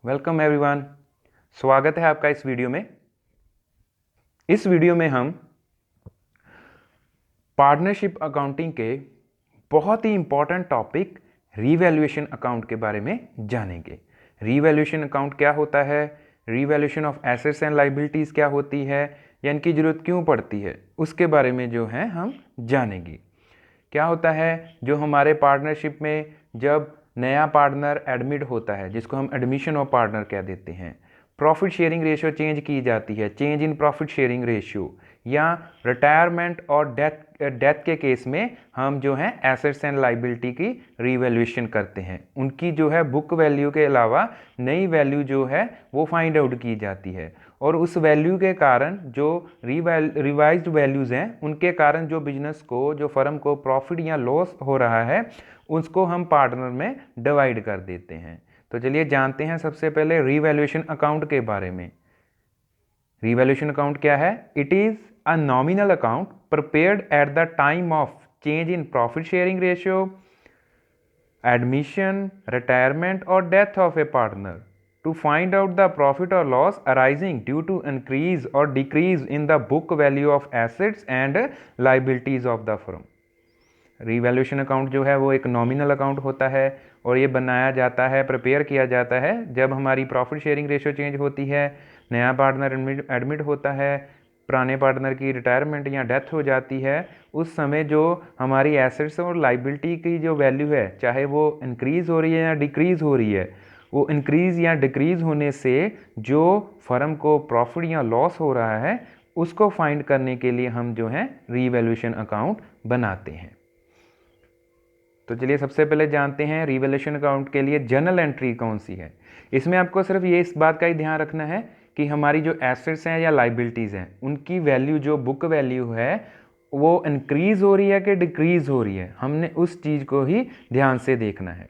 Welcome everyone. स्वागत है आपका इस वीडियो में। इस वीडियो में हम पार्टनरशिप अकाउंटिंग के बहुत ही इंपॉर्टेंट टॉपिक रीवैल्यूएशन अकाउंट के बारे में जानेंगे। रीवैल्यूएशन अकाउंट क्या होता है, revaluation of assets and liabilities क्या होती है या इनकी ज़रूरत क्यों पड़ती है, उसके बारे में जो है हम जानेंगे। क्या होता है, जो हमारे पार्टनरशिप में जब नया पार्टनर एडमिट होता है, जिसको हम एडमिशन ऑफ पार्टनर कह देते हैं, प्रॉफिट शेयरिंग रेशियो चेंज की जाती है, change in profit sharing ratio, या रिटायरमेंट और डेथ के केस में हम जो है एसेट्स एंड लायबिलिटी की रीवैल्यूएशन करते हैं। उनकी जो है बुक वैल्यू के अलावा नई वैल्यू जो है वो फाइंड आउट की जाती है, और उस वैल्यू के कारण जो रिवाइज्ड वैल्यूज़ हैं उनके कारण जो बिजनेस को, जो फर्म को प्रॉफिट या लॉस हो रहा है, उसको हम पार्टनर में डिवाइड कर देते हैं। तो चलिए जानते हैं सबसे पहले रीवैल्यूएशन अकाउंट के बारे में। रीवैल्यूएशन अकाउंट क्या है? It is a nominal account prepared at the time of change in profit sharing ratio, admission, retirement और death of a partner to find out the profit or loss arising due to increase or decrease in the book value of assets and liabilities of the firm। Revaluation account जो है वो एक nominal account होता है और ये बनाया जाता है, प्रिपेयर किया जाता है जब हमारी प्रॉफिट शेयरिंग रेशियो चेंज होती है, नया पार्टनर एडमिट होता है, पुराने पार्टनर की रिटायरमेंट या डेथ हो जाती है। उस समय जो हमारी एसेट्स और लाइबिलिटी की जो वैल्यू है, चाहे वो इंक्रीज़ हो रही है या डिक्रीज़ हो रही है, वो इंक्रीज़ या डिक्रीज़ होने से जो फर्म को प्रॉफिट या लॉस हो रहा है उसको फाइंड करने के लिए हम जो है रीवैल्यूएशन अकाउंट बनाते हैं। तो चलिए सबसे पहले जानते हैं रीवैल्यूएशन अकाउंट के लिए जर्नल एंट्री कौन सी है। इसमें आपको सिर्फ ये इस बात का ही ध्यान रखना है कि हमारी जो एसेट्स हैं या लाइबिलिटीज़ हैं उनकी वैल्यू, जो बुक वैल्यू है, वो इंक्रीज़ हो रही है कि डिक्रीज़ हो रही है, हमने उस चीज़ को ही ध्यान से देखना है।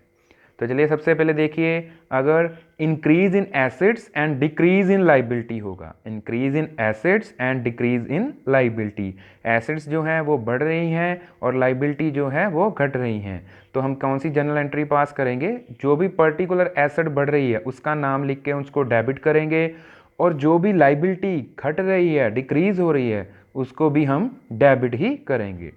तो चलिए सबसे पहले देखिए, अगर increase in assets and decrease in liability होगा, increase in assets and decrease in liability, assets जो हैं वो बढ़ रही हैं और लाइबिलिटी जो है वो घट रही हैं, तो हम कौन सी जर्नल एंट्री पास करेंगे? जो भी पर्टिकुलर एसेट बढ़ रही है उसका नाम लिख के उसको डेबिट करेंगे, और जो भी लाइबिलिटी घट रही है, डिक्रीज हो रही है, उसको भी हम डेबिट ही करेंगे।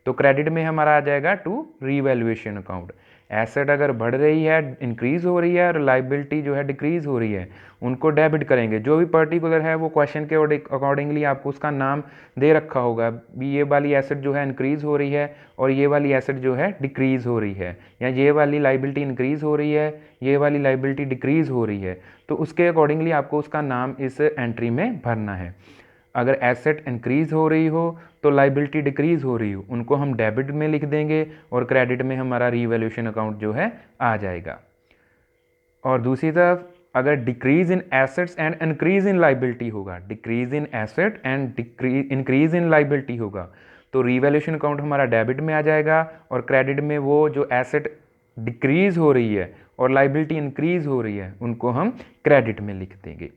तो क्रेडिट में हमारा आ जाएगा टू रीवैल्यूएशन अकाउंट। एसेट अगर बढ़ रही है, इंक्रीज़ हो रही है, और लाइबिलिटी जो है डिक्रीज़ हो रही है, उनको डेबिट करेंगे। जो भी पर्टिकुलर है वो क्वेश्चन के अकॉर्डिंगली आपको उसका नाम दे रखा होगा, भी ये वाली एसेट जो है इंक्रीज़ हो रही है और ये वाली एसेट जो है डिक्रीज़ हो रही है, या ये वाली लाइबिलिटी इंक्रीज़ हो रही है, ये वाली लाइबिलिटी डिक्रीज़ हो रही है, तो उसके अकॉर्डिंगली आपको उसका नाम इस एंट्री में भरना है। अगर एसेट इंक्रीज़ हो रही हो तो लाइबिलिटी डिक्रीज़ हो रही हो, उनको हम डेबिट में लिख देंगे और क्रेडिट में हमारा रीवैल्यूएशन अकाउंट जो है आ जाएगा। और दूसरी तरफ अगर decrease in assets and increase in liability होगा, decrease in asset and increase in liability होगा, तो रीवैल्यूएशन अकाउंट हमारा डेबिट में आ जाएगा, और क्रेडिट में वो जो एसेट डिक्रीज़ हो रही है और लाइबिलिटी इंक्रीज़ हो रही है उनको हम क्रेडिट में लिख देंगे।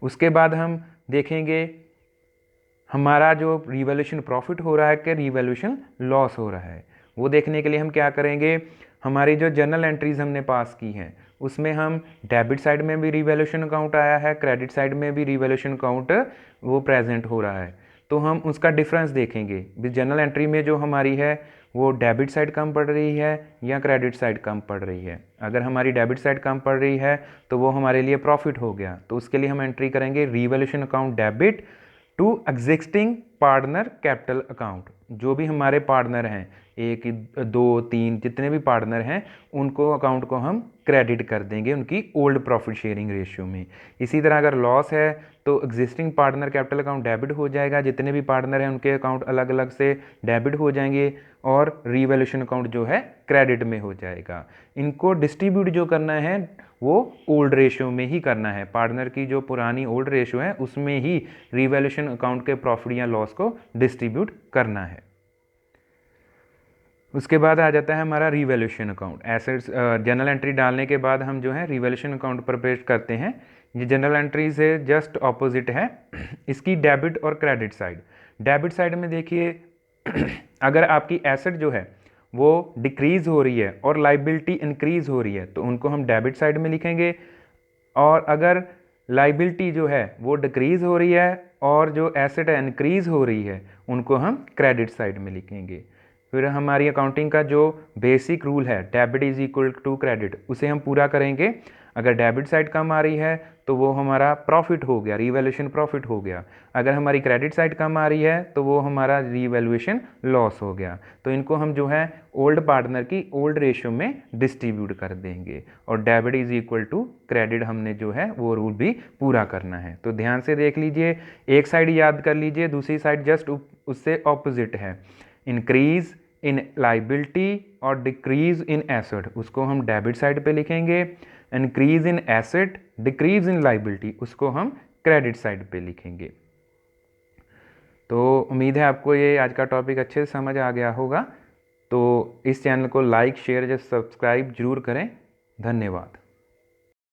उसके बाद हम देखेंगे हमारा जो रीवैल्यूएशन प्रॉफिट हो रहा है कि रीवैल्यूएशन लॉस हो रहा है। वो देखने के लिए हम क्या करेंगे, हमारी जो जर्नल एंट्रीज हमने पास की हैं उसमें हम डेबिट साइड में भी रीवैल्यूएशन अकाउंट आया है, क्रेडिट साइड में भी रीवैल्यूएशन अकाउंट वो प्रेजेंट हो रहा है, तो हम उसका डिफरेंस देखेंगे। जर्नल एंट्री में जो हमारी है वो डेबिट साइड कम पड़ रही है या क्रेडिट साइड कम पड़ रही है। अगर हमारी डेबिट साइड कम पड़ रही है तो वो हमारे लिए प्रॉफिट हो गया, तो उसके लिए हम एंट्री करेंगे revaluation account debit to existing partner capital account. जो भी हमारे पार्टनर हैं, 1 2 3 जितने भी पार्टनर हैं, उनको अकाउंट को हम क्रेडिट कर देंगे उनकी ओल्ड प्रॉफिट शेयरिंग रेशियो में। इसी तरह अगर लॉस है तो existing partner capital account debit हो जाएगा, जितने भी पार्टनर हैं उनके अकाउंट अलग अलग से डेबिट हो जाएंगे, और रीवैल्यूएशन अकाउंट जो है क्रेडिट में हो जाएगा। इनको डिस्ट्रीब्यूट जो करना है वो ओल्ड रेशियो में ही करना है, पार्टनर की जो पुरानी ओल्ड रेशियो है उसमें ही रीवैल्यूएशन अकाउंट के प्रॉफिट या लॉस को डिस्ट्रीब्यूट करना है। उसके बाद आ जाता है हमारा revaluation account. Assets journal entry डालने के बाद हम जो है रीवैल्यूएशन अकाउंट प्रिपेयर करते हैं। ये जनरल एंट्री से जस्ट ऑपोजिट है इसकी डेबिट और क्रेडिट साइड। डेबिट साइड में देखिए अगर आपकी एसेट जो है वो डिक्रीज़ हो रही है और लाइबिलिटी इंक्रीज़ हो रही है तो उनको हम डेबिट साइड में लिखेंगे। और अगर लाइबिलिटी जो है वो डिक्रीज़ हो रही है और जो एसेट है इंक्रीज़ हो रही है उनको हम क्रेडिट साइड में लिखेंगे। फिर हमारी अकाउंटिंग का जो बेसिक रूल है debit is equal to credit उसे हम पूरा करेंगे। अगर डेबिट साइड कम आ रही है तो वो हमारा प्रॉफिट हो गया, रीवैल्यूएशन प्रॉफिट हो गया। अगर हमारी क्रेडिट साइड कम आ रही है तो वो हमारा रीवैल्यूएशन लॉस हो गया। तो इनको हम जो है ओल्ड पार्टनर की ओल्ड रेशियो में डिस्ट्रीब्यूट कर देंगे और debit is equal to credit हमने जो है वो रूल भी पूरा करना है। तो ध्यान से देख लीजिए, एक साइड याद कर लीजिए, दूसरी साइड जस्ट उससे ऑपोजिट है। इंक्रीज इन लाइबिलिटी और डिक्रीज इन एसेट उसको हम डेबिट साइड पे लिखेंगे। Increase in asset decrease in liability उसको हम क्रेडिट साइड पे लिखेंगे। तो उम्मीद है आपको ये आज का टॉपिक अच्छे से समझ आ गया होगा। तो इस चैनल को लाइक शेयर या सब्सक्राइब जरूर करें। धन्यवाद।